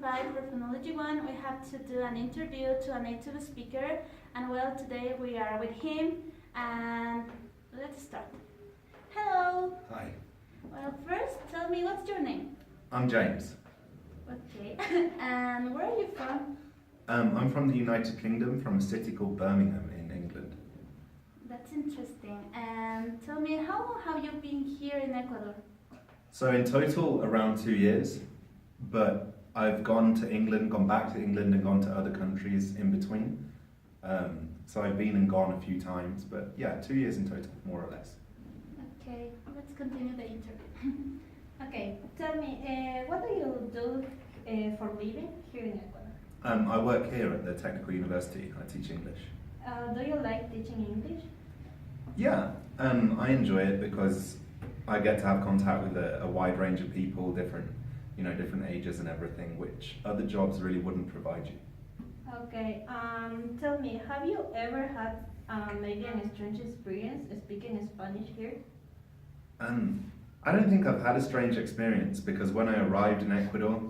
5 for Phonology 1, we have to do an interview to a native speaker, and well, today we are with him, and let's start. Hello! Hi, Well, first, tell me, what's your name? I'm James. Okay, and where are you from? I'm from the United Kingdom, from a city called Birmingham in England. That's interesting. And tell me, how long have you been here in Ecuador? So in total, around 2 years, but I've gone to England, gone back to England and gone to other countries in between. So I've been and gone a few times, but yeah, 2 years in total, more or less. Okay, let's continue the interview. Okay, tell me, what do you do for living here in Ecuador? I work here at the Technical University. I teach English. Do you like teaching English? Yeah, I enjoy it because I get to have contact with a wide range of people, different ages and everything, which other jobs really wouldn't provide you. Okay, tell me, have you ever had maybe an strange experience speaking Spanish here? I don't think I've had a strange experience because when I arrived in Ecuador,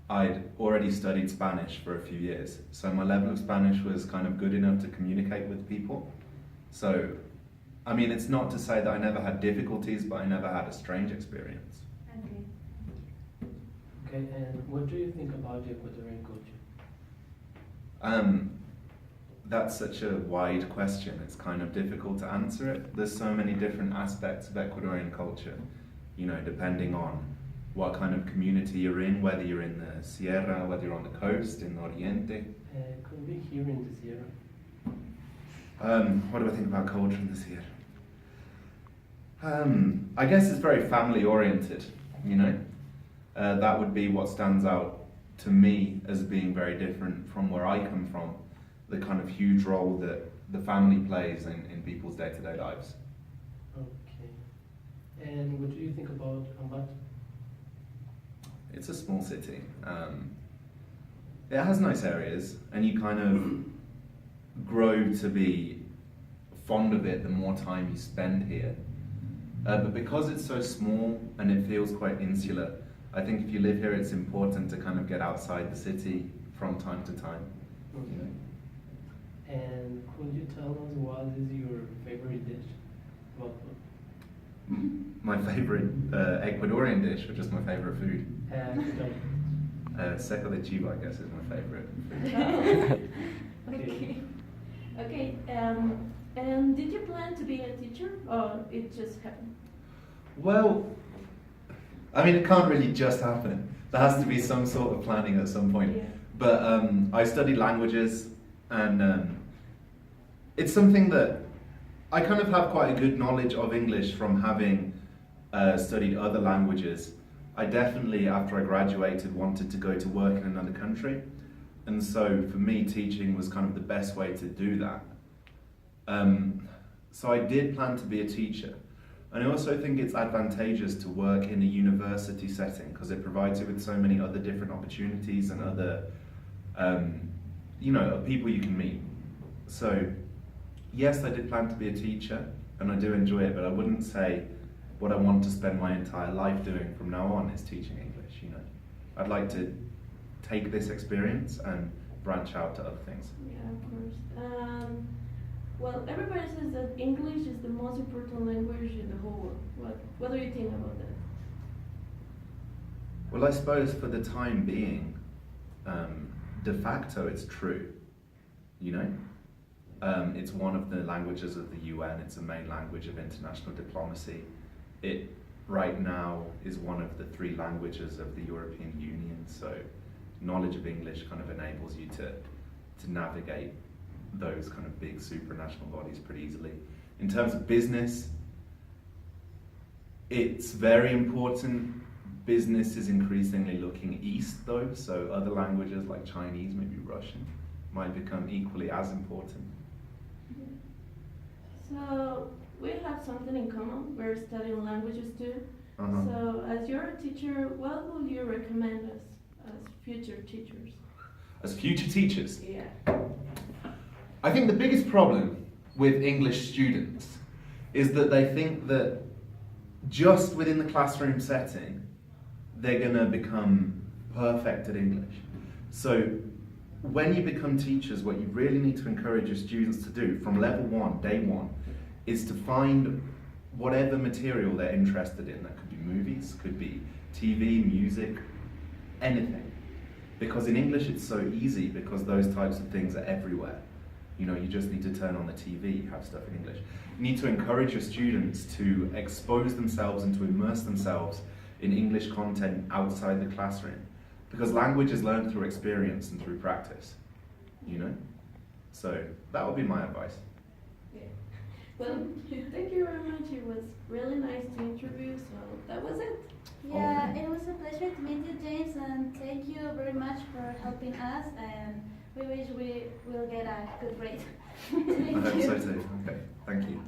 I'd already studied Spanish for a few years. So my level of Spanish was kind of good enough to communicate with people. So, I mean, it's not to say that I never had difficulties, but I never had a strange experience. Okay. Okay, and what do you think about the Ecuadorian culture? That's such a wide question. It's kind of difficult to answer it. There's so many different aspects of Ecuadorian culture, depending on what kind of community you're in, whether you're in the Sierra, whether you're on the coast, in the Oriente. Could we here in the Sierra? What do I think about culture in the Sierra? I guess it's very family oriented, that would be what stands out to me as being very different from where I come from, the kind of huge role that the family plays in people's day-to-day lives. Okay. And what do you think about Ambato? It's a small city. It has nice areas, and you kind of grow to be fond of it the more time you spend here. But because it's so small and it feels quite insular, I think if you live here, it's important to kind of get outside the city from time to time. Okay. And could you tell us what is your favorite dish? What? My favorite Ecuadorian dish, or just my favorite food? Seco de chivo, I guess, is my favorite food. Okay. Okay, and did you plan to be a teacher, or it just happened? Well, I mean, it can't really just happen. There has to be some sort of planning at some point. Yeah. But I studied languages, and it's something that I kind of have quite a good knowledge of English from having studied other languages. I definitely, after I graduated, wanted to go to work in another country. And so for me, teaching was kind of the best way to do that. So I did plan to be a teacher. And I also think it's advantageous to work in a university setting because it provides you with so many other different opportunities and other, people you can meet. So yes, I did plan to be a teacher and I do enjoy it, but I wouldn't say what I want to spend my entire life doing from now on is teaching English, I'd like to take this experience and branch out to other things. Yeah, of course. Well, everybody says that English is the most important language in the whole world. What do you think about that? Well, I suppose for the time being, de facto it's true, It's one of the languages of the UN, it's a main language of international diplomacy. It right now is one of the 3 languages of the European Union, so knowledge of English kind of enables you to navigate those kind of big supranational bodies pretty easily. In terms of business, it's very important. Business is increasingly looking east though, so other languages like Chinese, maybe Russian, might become equally as important. So we have something in common. We're studying languages too. Uh-huh. So as you're a teacher, what would you recommend us as future teachers? As future teachers, Yeah. I think the biggest problem with English students is that they think that just within the classroom setting, they're going to become perfect at English. So when you become teachers, what you really need to encourage your students to do from level 1, day 1, is to find whatever material they're interested in. That could be movies, could be TV, music, anything. Because in English it's so easy because those types of things are everywhere. You know, you just need to turn on the TV, you have stuff in English. You need to encourage your students to expose themselves and to immerse themselves in English content outside the classroom. Because language is learned through experience and through practice, you know? So that would be my advice. Yeah. Well, thank you very much. It was really nice to interview, so that was it. Yeah, it was a pleasure to meet you, James, and thank you very much for helping us, and we wish we will get a good grade. I hope so too. Okay, thank you.